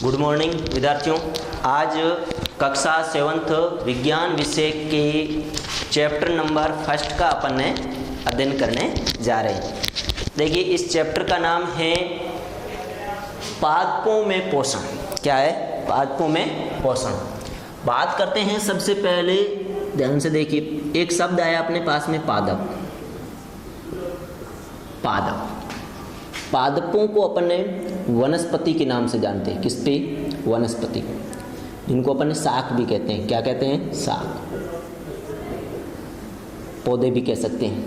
Good morning विद्यार्थियों। आज कक्षा 7th विज्ञान विषय के चैप्टर नंबर 1 का अपन ने अध्ययन करने जा रहे हैं। देखिए, इस चैप्टर का नाम है पादपों में पोषण। क्या है? पादपों में पोषण। बात करते हैं सबसे पहले, ध्यान से देखिए, एक शब्द आया अपने पास में, पादप। पादप, पादपों को अपन ने वनस्पति के नाम से जानते हैं। किससे? वनस्पति, जिनको अपन शाक भी कहते हैं। क्या कहते हैं? शाक। पौधे भी कह सकते हैं।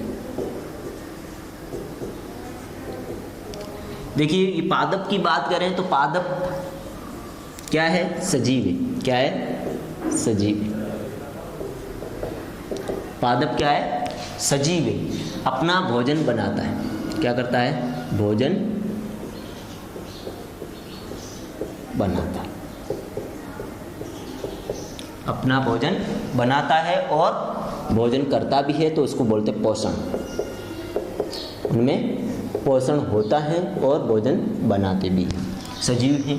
देखिए, ये पादप की बात करें तो पादप क्या है? सजीव है। क्या है? सजीव है। पादप क्या है? सजीव है। अपना भोजन बनाता है। क्या करता है? भोजन बनाता है। अपना भोजन बनाता है और भोजन करता भी है, तो उसको बोलते हैं पोषण। उनमें पोषण होता है और भोजन बनाते भी हैं, सजीव हैं।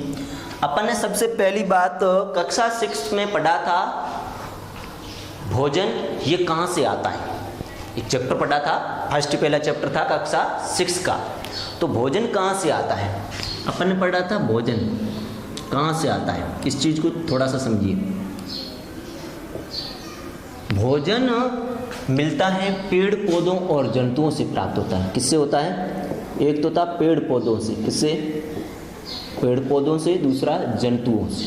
अपन ने सबसे पहली बात कक्षा 6 में पढ़ा था, भोजन ये कहाँ से आता है। एक चैप्टर पढ़ा था, फर्स्ट पहला चैप्टर था कक्षा 6 का। तो भोजन कहाँ से आता है? अपन ने पढ़ा था भोजन कहाँ से आता है। इस चीज़ को थोड़ा सा समझिए। भोजन मिलता है पेड़ पौधों और जंतुओं से प्राप्त होता है। किससे होता है? एक तो था पेड़ पौधों से। किससे? पेड़ पौधों से। दूसरा जंतुओं से।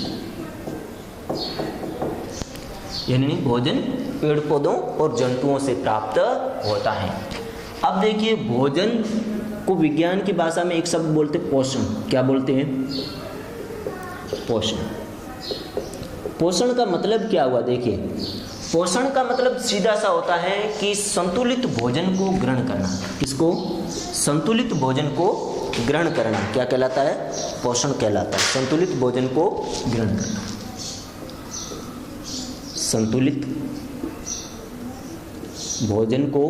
यानी भोजन पेड़ पौधों और जंतुओं से प्राप्त होता है। अब देखिए, भोजन को विज्ञान की भाषा में एक शब्द बोलते हैं, पोषण। क्या बोलते हैं? पोषण। पोषण का मतलब क्या हुआ? देखिए, पोषण का मतलब सीधा सा होता है कि संतुलित भोजन को ग्रहण करना। किसको? संतुलित भोजन को ग्रहण करना क्या कहलाता है? पोषण कहलाता है। संतुलित भोजन को ग्रहण करना। संतुलित भोजन को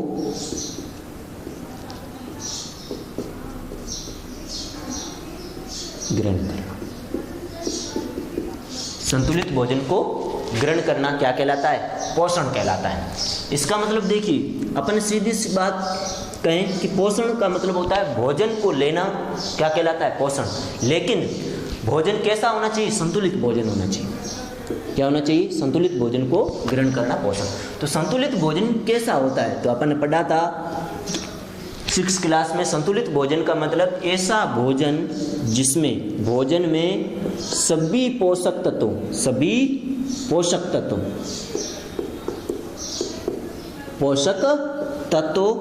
ग्रहण करना। संतुलित भोजन को ग्रहण करना क्या कहलाता है? पोषण कहलाता है। इसका मतलब देखिए, अपन सीधी सी बात कहें कि पोषण का मतलब होता है भोजन को लेना। क्या कहलाता है? पोषण। लेकिन भोजन कैसा होना चाहिए? संतुलित भोजन होना चाहिए। क्या होना चाहिए? संतुलित भोजन को ग्रहण करना, पोषण। तो संतुलित भोजन कैसा होता है? तो अपन ने पढ़ा था 6 क्लास में, संतुलित भोजन का मतलब ऐसा भोजन जिसमें भोजन में सभी पोषक तत्व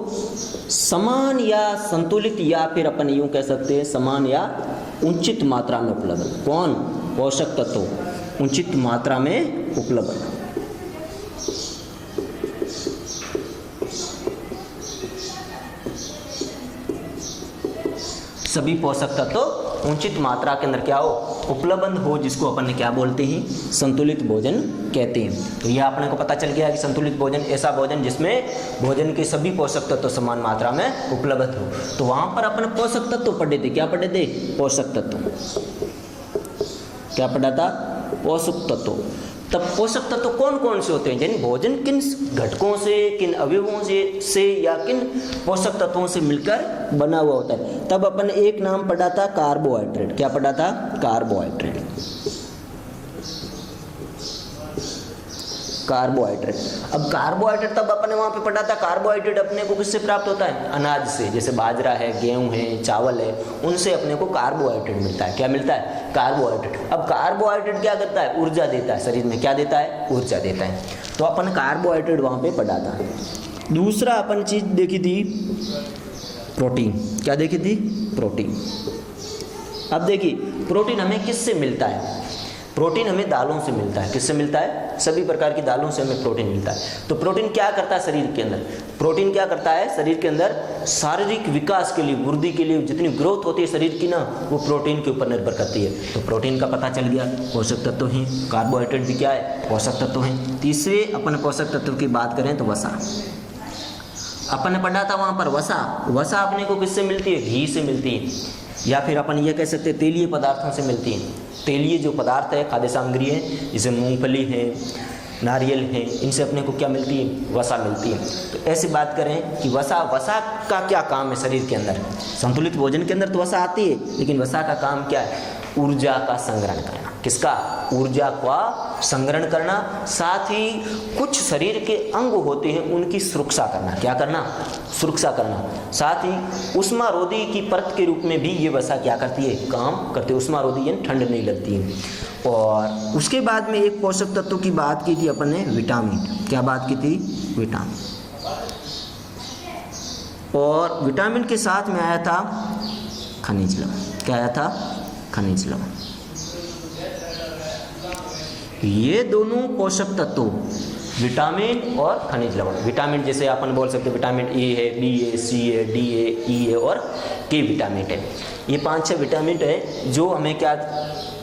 समान या संतुलित, या फिर अपन यूं कह सकते हैं समान या उचित मात्रा में उपलब्ध। कौन? पोषक तत्व उचित मात्रा में उपलब्ध। सभी पोषक तत्व उचित मात्रा के अंदर क्या हो? उपलब्ध हो, जिसको अपन ने क्या बोलते हैं? संतुलित भोजन कहते हैं। तो यह अपने को पता चल गया कि संतुलित भोजन ऐसा भोजन जिसमें भोजन के सभी पोषक तत्व समान मात्रा में उपलब्ध हो। तो वहां पर अपन पोषक तत्व पढ़े थे। क्या पढ़े थे? पोषक तत्व। क्या पढ़ा था? पोषक तत्व। तब पोषक तत्व कौन कौन से होते हैं? यानी भोजन किन घटकों से, किन अवयवों से या किन पोषक तत्वों से मिलकर बना हुआ होता है। तब अपन एक नाम पढ़ा था, कार्बोहाइड्रेट। क्या पढ़ा था? कार्बोहाइड्रेट। कार्बोहाइड्रेट। अब कार्बोहाइड्रेट तब अपन ने वहां पे पढ़ा था, कार्बोहाइड्रेट अपने को किससे प्राप्त होता है? अनाज से। जैसे बाजरा है, गेहूं है, चावल है, उनसे अपने को कार्बोहाइड्रेट मिलता है। क्या मिलता है? कार्बोहाइड्रेट। अब कार्बोहाइड्रेट क्या करता है? ऊर्जा देता है शरीर में। क्या देता है? ऊर्जा देता है। तो अपन कार्बोहाइड्रेट वहां पे पढ़ा था। दूसरा अपन चीज देखी थी, प्रोटीन। क्या देखी थी? प्रोटीन। अब देखिए, प्रोटीन हमें किससे मिलता है? प्रोटीन हमें दालों से मिलता है। किससे मिलता है? सभी प्रकार की दालों से हमें प्रोटीन मिलता है। तो प्रोटीन क्या करता है शरीर के अंदर? प्रोटीन क्या करता है शरीर के अंदर? शारीरिक विकास के लिए, वृद्धि के लिए, जितनी ग्रोथ होती है शरीर की ना, वो प्रोटीन के ऊपर निर्भर करती है। तो प्रोटीन का पता चल गया, पोषक तत्व हैं। कार्बोहाइड्रेट भी क्या है? पोषक तत्व हैं। तीसरे अपन पोषक तत्व की बात करें तो वसा। अपन ने पढ़ा था वहाँ पर वसा। वसा अपने को किससे मिलती है? घी से मिलती है, या फिर अपन ये कह सकते हैं तेलीय पदार्थों से मिलती है। तेलीय जो पदार्थ है, खाद्य सामग्री है, जैसे मूंगफली है, नारियल है, इनसे अपने को क्या मिलती है? वसा मिलती है। तो ऐसी बात करें कि वसा का क्या काम है शरीर के अंदर? संतुलित भोजन के अंदर तो वसा आती है, लेकिन वसा का काम क्या है? ऊर्जा का संग्रहण करना। किसका? ऊर्जा का संग्रहण करना। साथ ही कुछ शरीर के अंग होते हैं उनकी सुरक्षा करना। क्या करना? सुरक्षा करना। साथ ही उष्मारोधी की परत के रूप में भी ये वसा क्या करती है? काम करती है। उष्मारोधी यानी ठंड नहीं लगती है। और उसके बाद में एक पोषक तत्व की बात की थी अपन ने, विटामिन। क्या बात की थी? विटामिन। और विटामिन के साथ में आया था खनिज लवण। क्या आया था? खनिज लवण। ये दोनों पोषक तत्व, विटामिन और खनिज लवण। विटामिन जैसे अपन बोल सकते हैं विटामिन ए है, बी है, सी है, डी है, ई है और के विटामिन है। ये 5-6 विटामिन है जो हमें क्या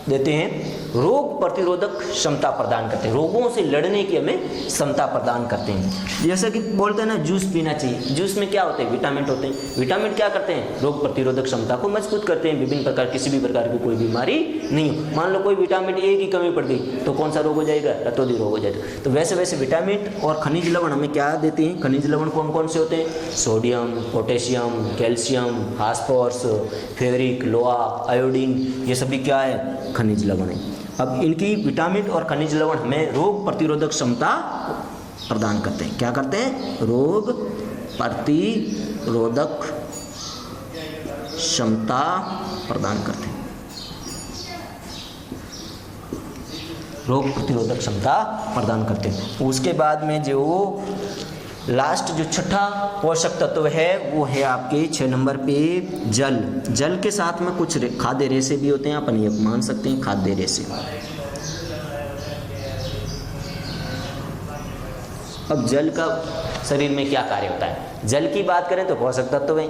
देते हैं? रोग प्रतिरोधक क्षमता प्रदान करते हैं। रोगों से लड़ने की हमें क्षमता प्रदान करते हैं। जैसे कि बोलते हैं ना जूस पीना चाहिए। जूस में क्या होते हैं? विटामिन होते हैं। विटामिन क्या करते हैं? रोग प्रतिरोधक क्षमता को मजबूत करते हैं। विभिन्न प्रकार, किसी भी प्रकार की कोई बीमारी नहीं हो। मान लो कोई विटामिन ए की कमी पड़ गई तो कौन सा रोग हो जाएगा? रतौंधी रोग हो जाएगा। तो वैसे वैसे विटामिन और खनिज लवण हमें क्या देते हैं? खनिज लवण कौन कौन से होते हैं? Sodium, potassium, calcium, phosphorus, ferric, लोहा, आयोडीन, ये सभी क्या है? खनिज लवण है। अब इनकी विटामिन और खनिज लवण हमें रोग प्रतिरोधक क्षमता प्रदान करते हैं। क्या करते हैं? रोग प्रतिरोधक क्षमता प्रदान करते हैं। रोग प्रतिरोधक क्षमता प्रदान करते हैं। उसके बाद में जो लास्ट जो छठा पोषक तत्व है वो है आपके 6 नंबर पे जल। जल के साथ में कुछ खाद्य रेशे भी होते हैं, अपन ये मान सकते हैं खाद्य रेशे। अब जल का शरीर में क्या कार्य होता है? जल की बात करें तो पोषक तत्व है।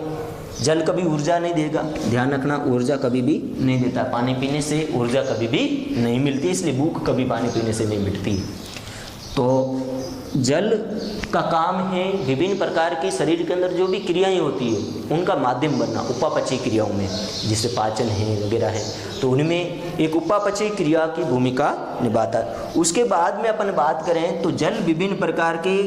जल कभी ऊर्जा नहीं देगा, ध्यान रखना, ऊर्जा कभी भी नहीं देता। पानी पीने से ऊर्जा कभी भी नहीं मिलती, इसलिए भूख कभी पानी पीने से नहीं मिटती। तो जल का काम है विभिन्न प्रकार की शरीर के अंदर जो भी क्रियाएं होती है उनका माध्यम बनना, उपापचयी क्रियाओं में, जिससे पाचन है वगैरह है, तो उनमें एक उपापचयी क्रिया की भूमिका निभाता है। उसके बाद में अपन बात करें तो जल विभिन्न प्रकार के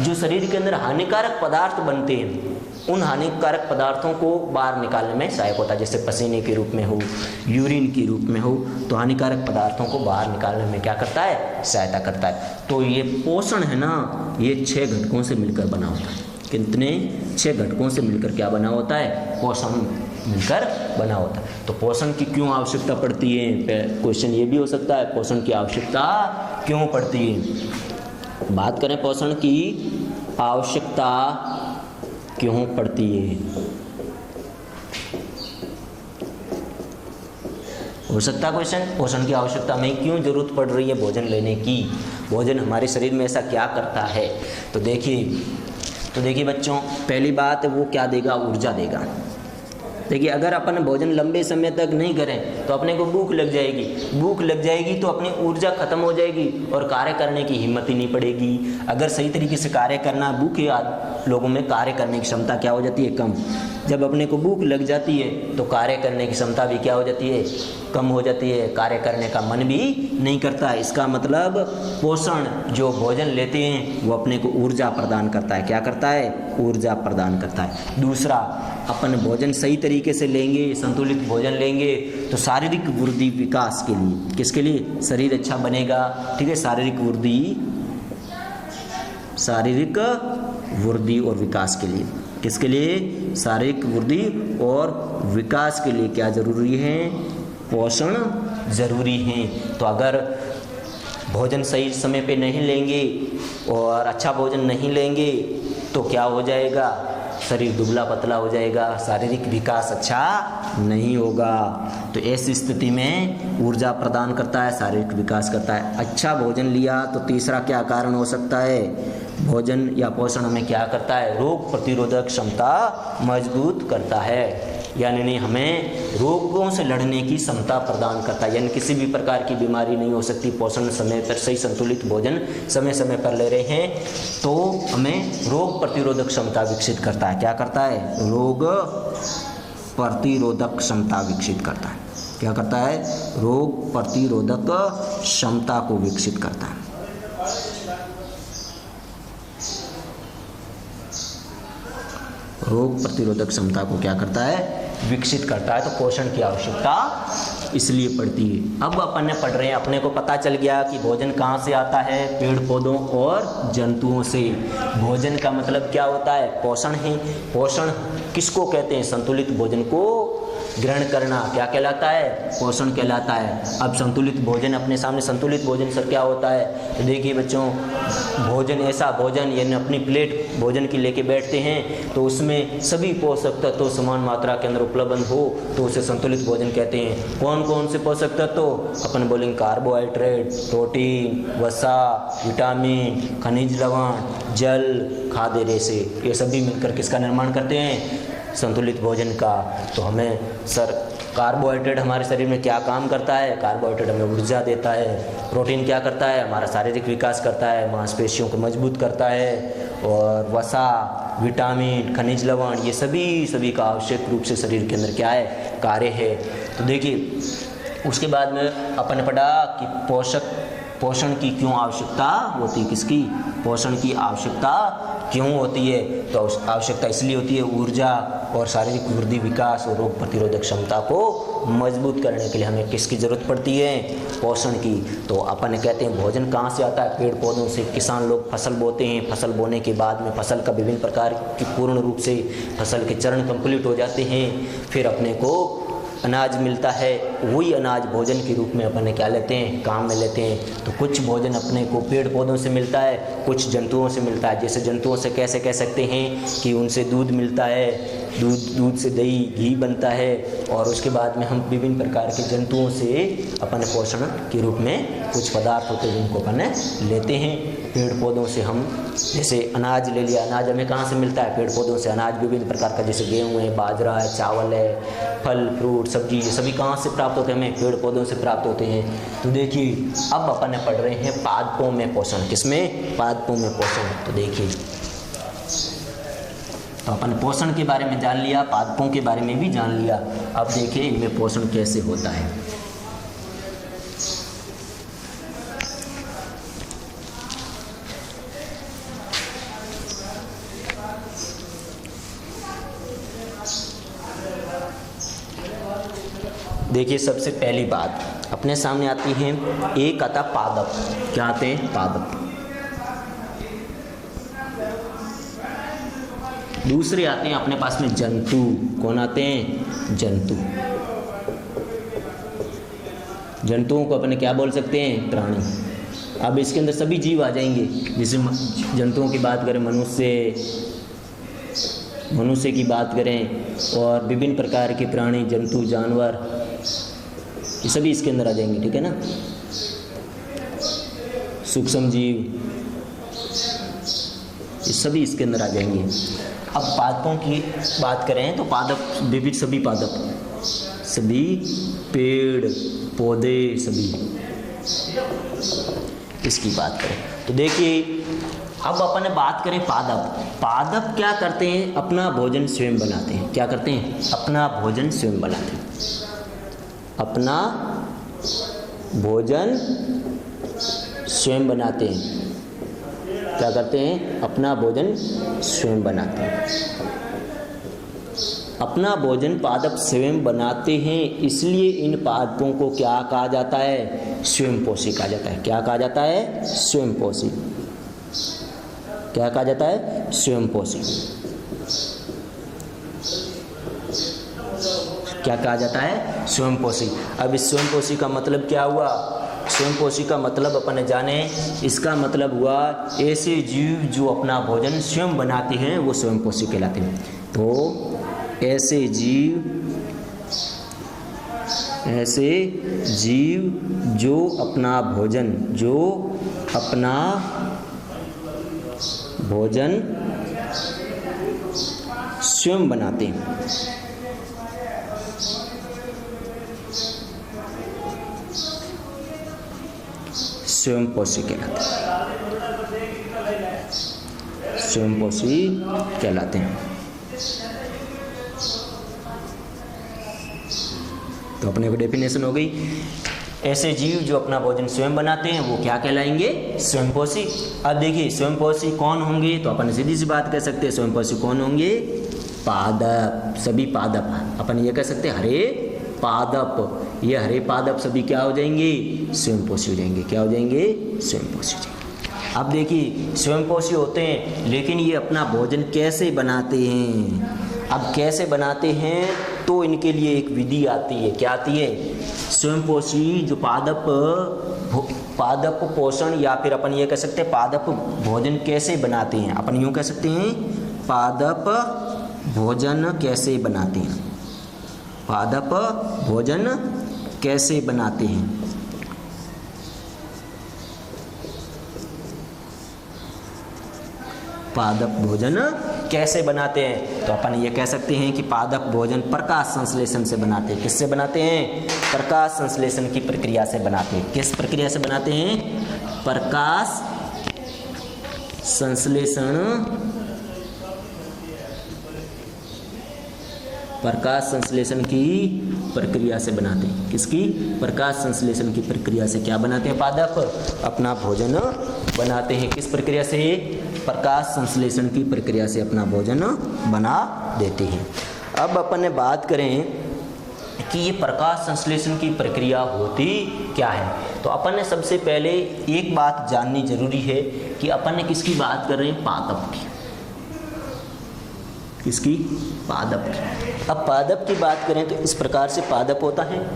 जो शरीर के अंदर हानिकारक पदार्थ बनते हैं उन हानिकारक पदार्थों को बाहर निकालने में सहायक होता है। जैसे पसीने के रूप में हो, यूरिन के रूप में हो, तो हानिकारक पदार्थों को बाहर निकालने में क्या करता है? सहायता करता है। तो ये पोषण है ना, ये 6 घटकों से मिलकर बना होता है। कितने? 6 घटकों से मिलकर क्या बना होता है? पोषण मिलकर बना होता है। तो पोषण की क्यों आवश्यकता पड़ती है? क्वेश्चन ये भी हो सकता है, पोषण की आवश्यकता क्यों पड़ती है? बात करें पोषण की आवश्यकता क्यों पड़ती है, हो सकता है क्वेश्चन। पोषण की आवश्यकता में क्यों जरूरत पड़ रही है भोजन लेने की? भोजन हमारे शरीर में ऐसा क्या करता है? तो देखिए बच्चों, पहली बात वो क्या देगा? ऊर्जा देगा। देखिए अगर अपन भोजन लंबे समय तक नहीं करें तो अपने को भूख लग जाएगी। भूख लग जाएगी तो अपनी ऊर्जा खत्म हो जाएगी और कार्य करने की हिम्मत ही नहीं पड़ेगी। अगर सही तरीके से कार्य करना, भूखे लोगों में कार्य करने की क्षमता क्या हो जाती है? कम। जब अपने को भूख लग जाती है तो कार्य करने की क्षमता भी क्या हो जाती है? कम हो जाती है। कार्य करने का मन भी नहीं करता। इसका मतलब पोषण जो भोजन लेते हैं वो अपने को ऊर्जा प्रदान करता है। क्या करता है? ऊर्जा प्रदान करता है। दूसरा, अपन भोजन सही तरीके से लेंगे, संतुलित भोजन लेंगे तो शारीरिक वृद्धि विकास के लिए, किसके लिए? शरीर अच्छा बनेगा। ठीक है, शारीरिक वृद्धि और विकास के लिए। किसके लिए? शारीरिक वृद्धि और विकास के लिए क्या जरूरी है? पोषण जरूरी है। तो अगर भोजन सही समय पे नहीं लेंगे और अच्छा भोजन नहीं लेंगे तो क्या हो जाएगा? शरीर दुबला पतला हो जाएगा, शारीरिक विकास अच्छा नहीं होगा। तो ऐसी स्थिति में ऊर्जा प्रदान करता है, शारीरिक विकास करता है। अच्छा भोजन लिया तो तीसरा क्या कारण हो सकता है? भोजन या पोषण हमें क्या करता है? रोग प्रतिरोधक क्षमता मजबूत करता है, यानी हमें रोगों से लड़ने की क्षमता प्रदान करता है। यानी किसी भी प्रकार की बीमारी नहीं हो सकती। पोषण समय पर, सही संतुलित भोजन समय समय पर ले रहे हैं तो हमें रोग प्रतिरोधक क्षमता विकसित करता है। क्या करता है? रोग प्रतिरोधक क्षमता विकसित करता है। क्या करता है? रोग प्रतिरोधक क्षमता को विकसित करता है। रोग प्रतिरोधक क्षमता को क्या करता है? विकसित करता है। तो पोषण की आवश्यकता इसलिए पड़ती है। अब अपन ने पढ़ रहे हैं, अपने को पता चल गया कि भोजन कहाँ से आता है? पेड़ पौधों और जंतुओं से। भोजन का मतलब क्या होता है? पोषण है। पोषण किसको कहते हैं? संतुलित भोजन को ग्रहण करना क्या कहलाता है? पोषण कहलाता है। अब संतुलित भोजन अपने सामने, संतुलित भोजन सर क्या होता है? तो देखिए बच्चों, भोजन ऐसा भोजन, यानी अपनी प्लेट भोजन की लेके बैठते हैं तो उसमें सभी पोषक तत्व समान मात्रा के अंदर उपलब्ध हो तो उसे संतुलित भोजन कहते हैं। कौन कौन से पोषक तत्व? अपन बोलेंगे कार्बोहाइड्रेट, प्रोटीन, वसा, विटामिन, खनिज लवण, जल, खाद्य रेशे, ये सभी मिलकर किसका निर्माण करते हैं? संतुलित भोजन का। तो हमें सर कार्बोहाइड्रेट हमारे शरीर में क्या काम करता है? कार्बोहाइड्रेट हमें ऊर्जा देता है। प्रोटीन क्या करता है? हमारा शारीरिक विकास करता है, मांसपेशियों को मजबूत करता है। और वसा, विटामिन, खनिज लवण, ये सभी का आवश्यक रूप से शरीर के अंदर क्या है? कार्य है। तो देखिए उसके बाद में अपन ने पढ़ा कि पोषण की क्यों आवश्यकता होती है? किसकी? पोषण की आवश्यकता क्यों होती है? तो आवश्यकता इसलिए होती है, ऊर्जा और शारीरिक वृद्धि, विकास और रोग प्रतिरोधक क्षमता को मजबूत करने के लिए हमें किसकी ज़रूरत पड़ती है? पोषण की। तो अपन कहते हैं भोजन कहाँ से आता है? पेड़ पौधों से। किसान लोग फसल बोते हैं, फसल बोने के बाद में फसल का विभिन्न प्रकार की पूर्ण रूप से फसल के चरण कंप्लीट हो जाते हैं, फिर अपने को अनाज मिलता है। वही अनाज भोजन के रूप में अपन क्या लेते हैं? काम में लेते हैं। तो कुछ भोजन अपने को पेड़ पौधों से मिलता है, कुछ जंतुओं से मिलता है। जैसे जंतुओं से कैसे कह सकते हैं कि उनसे दूध मिलता है, दूध से दही, घी बनता है। और उसके बाद में हम विभिन्न प्रकार के जंतुओं से अपन पोषण के रूप में कुछ पदार्थ होते हैं जिनको अपन लेते हैं। पेड़ पौधों से हम जैसे अनाज ले लिया, अनाज हमें कहाँ से मिलता है? पेड़ पौधों से। अनाज विभिन्न प्रकार का, जैसे गेहूँ है, बाजरा है, चावल है, फल फ्रूट सब्जी, ये सभी कहाँ से प्राप्त होते हैं? हमें पेड़ पौधों से प्राप्त होते हैं। तो देखिए अब अपन पढ़ रहे हैं पादपों में पोषण। किसमें? पादपों में पोषण। तो देखिए, तो अपन पोषण के बारे में जान लिया, पादपों के बारे में भी जान लिया। अब देखिए इनमें पोषण कैसे होता है। देखिए सबसे पहली बात अपने सामने आती है, एक आता पादप। क्या आते हैं? पादप। दूसरे आते हैं अपने पास में जंतु। कौन आते हैं? जंतु। जंतुओं को अपने क्या बोल सकते हैं? प्राणी। अब इसके अंदर सभी जीव आ जाएंगे। जैसे जंतुओं की बात करें, मनुष्य की बात करें, और विभिन्न प्रकार के प्राणी, जंतु, जानवर, ये सभी इसके अंदर आ जाएंगे। ठीक है ना? सूक्ष्म जीव, ये सभी इसके अंदर आ जाएंगे। अब पादपों की बात करें तो पादप विविध, सभी पादप, सभी पेड़ पौधे, सभी इसकी बात करें तो देखिए अब अपन ने बात करें पादप। पादप क्या करते हैं? अपना भोजन स्वयं बनाते हैं। क्या करते हैं? अपना भोजन स्वयं बनाते हैं। अपना भोजन स्वयं बनाते हैं। क्या करते हैं? अपना भोजन स्वयं बनाते हैं। अपना भोजन पादप स्वयं बनाते हैं, इसलिए इन पादपों को क्या कहा जाता है? स्वयंपोषी कहा जाता है। क्या कहा जाता है? स्वयंपोषी। क्या कहा जाता है? स्वयंपोषी। क्या कहा जाता है? स्वयंपोषी। अब इस स्वयंपोषी का मतलब क्या हुआ? स्वयंपोषी का मतलब अपन जाने, इसका मतलब हुआ ऐसे जीव जो अपना भोजन स्वयं बनाते हैं वो स्वयंपोषी कहलाते हैं। तो ऐसे जीव जो अपना भोजन स्वयं बनाते हैं, स्वयंपोषी कहलाते हैं। स्वयंपोषी कहलाते हैं। तो अपने को डेफिनेशन हो गई, ऐसे जीव जो अपना भोजन स्वयं बनाते हैं वो क्या कहलाएंगे? स्वयंपोषी। अब देखिए स्वयंपोषी कौन होंगे, तो अपन सीधी सी बात कह सकते हैं स्वयंपोषी कौन होंगे? पादप, सभी पादप। अपन ये कह सकते हैं हरे पादप, ये हरे पादप सभी क्या हो जाएंगे? स्वयंपोषी हो जाएंगे। क्या हो जाएंगे? स्वयंपोषी हो जाएंगे। अब देखिए स्वयंपोषी होते हैं, लेकिन ये अपना भोजन कैसे बनाते हैं? अब कैसे बनाते हैं, तो इनके लिए एक विधि आती है। क्या आती है? स्वयंपोषी जो पादप पोषण, या फिर अपन ये कह सकते हैं पादप भोजन कैसे बनाते हैं। अपन यूँ कह सकते हैं पादप भोजन कैसे बनाते हैं। पादप भोजन कैसे बनाते हैं। पादप भोजन कैसे बनाते हैं, तो अपन ये कह सकते हैं कि पादप भोजन प्रकाश संश्लेषण से बनाते हैं। किससे बनाते हैं? प्रकाश संश्लेषण की प्रक्रिया से बनाते हैं। किस प्रक्रिया से बनाते हैं? प्रकाश संश्लेषण, प्रकाश संश्लेषण की प्रक्रिया से बनाते हैं। किसकी? प्रकाश संश्लेषण की प्रक्रिया से क्या बनाते हैं? पादप अपना भोजन बनाते हैं। किस प्रक्रिया से? प्रकाश संश्लेषण की प्रक्रिया से अपना भोजन बना देते हैं। अब अपन ने बात करें कि ये प्रकाश संश्लेषण की प्रक्रिया होती क्या है, तो अपन ने सबसे पहले एक बात जाननी जरूरी है कि अपन ने किसकी बात कर रहे हैं? पादप की। किसकी? पादप की। अब पादप की बात करें तो इस प्रकार से पादप होता है।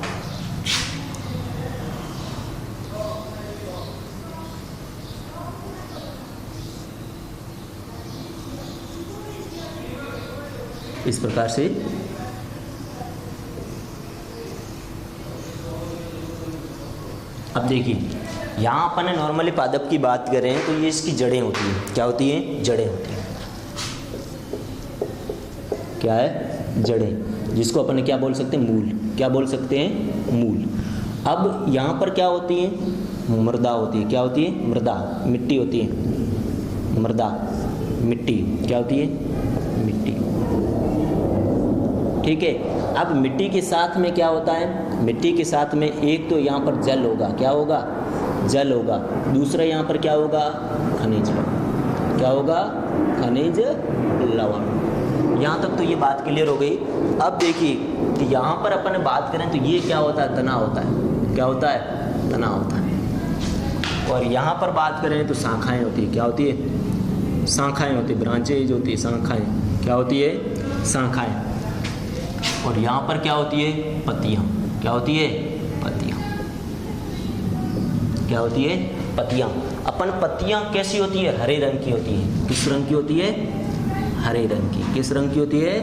इस प्रकार से अब देखिए यहाँ अपन ने नॉर्मली पादप की बात कर रहे हैं, तो ये इसकी जड़ें होती हैं। क्या होती हैं? जड़ें होती हैं। क्या है? जड़ें, जिसको अपन क्या बोल सकते हैं? मूल। क्या बोल सकते हैं? मूल। अब यहाँ पर क्या होती है? मृदा होती है। क्या होती है? मृदा, मिट्टी होती है। मृदा, मिट्टी। क्या होती है? मिट्टी। ठीक है। अब मिट्टी के साथ में क्या होता है? मिट्टी के साथ में एक तो यहाँ पर जल होगा। क्या होगा? जल होगा। दूसरा यहाँ पर क्या होगा? खनिज लवण। क्या होगा? खनिज लवण। यहाँ तक तो ये बात क्लियर हो गई। अब देखिए कि यहाँ पर अपन बात करें तो ये क्या होता है? तना होता है। क्या होता है? तना होता है। और यहाँ पर बात करें तो शाखाएं होती है। क्या होती है? शाखाएं होती है। ब्रांचेज होती है, शाखाएं। क्या होती है? शाखाएं। और यहाँ पर क्या होती है? पत्तियाँ। क्या होती है? पत्तियाँ। क्या होती है? पत्तियाँ। अपन पत्तियाँ कैसी होती है? हरे रंग की होती है। किस रंग की होती है? हरे रंग की। किस रंग की होती है?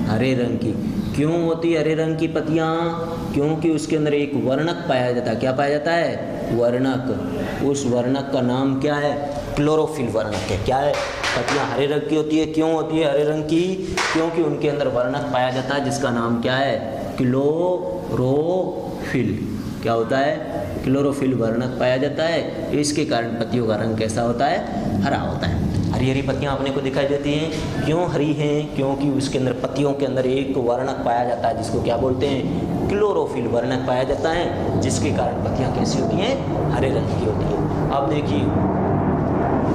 हरे रंग की। क्यों होती है हरे रंग की पत्तियाँ? क्योंकि उसके अंदर एक वर्णक पाया जाता है। क्या पाया जाता है? वर्णक। उस वर्णक का नाम क्या है? क्लोरोफिल वर्णक है। क्या है? पत्तियाँ हरे रंग की होती है। क्यों होती है हरे रंग की? क्योंकि उनके अंदर वर्णक पाया जाता है जिसका नाम क्या है? क्लोरोफिल। क्या होता है? क्लोरोफिल वर्णक पाया जाता है। इसके कारण पत्तियों का रंग कैसा होता है? हरा होता है। हरी हरी पत्तियाँ अपने को दिखाई देती हैं। क्यों हरी हैं? क्योंकि उसके अंदर पत्तियों के अंदर एक वर्णक पाया जाता है जिसको क्या बोलते हैं? क्लोरोफिल वर्णक पाया जाता है, जिसके कारण पत्तियाँ कैसी होती हैं? हरे रंग की होती हैं। अब देखिए,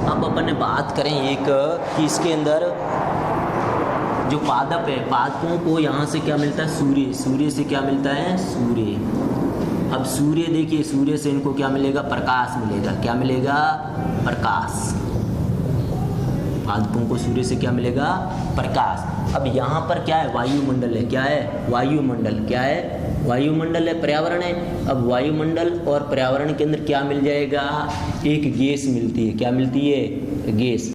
अब अपन ने बात करें एक कि इसके अंदर जो पादप है, पादपों को यहाँ से क्या मिलता है? सूर्य। सूर्य से क्या मिलता है? सूर्य। अब सूर्य देखिए, सूर्य से इनको क्या मिलेगा? प्रकाश मिलेगा। क्या मिलेगा? प्रकाश। पादपों को सूर्य से क्या मिलेगा? प्रकाश। अब यहाँ पर क्या है? वायुमंडल है। क्या है? वायुमंडल। क्या है? वायुमंडल है, पर्यावरण है। अब वायुमंडल और पर्यावरण के अंदर क्या मिल जाएगा? एक गैस मिलती है। क्या मिलती है? गैस।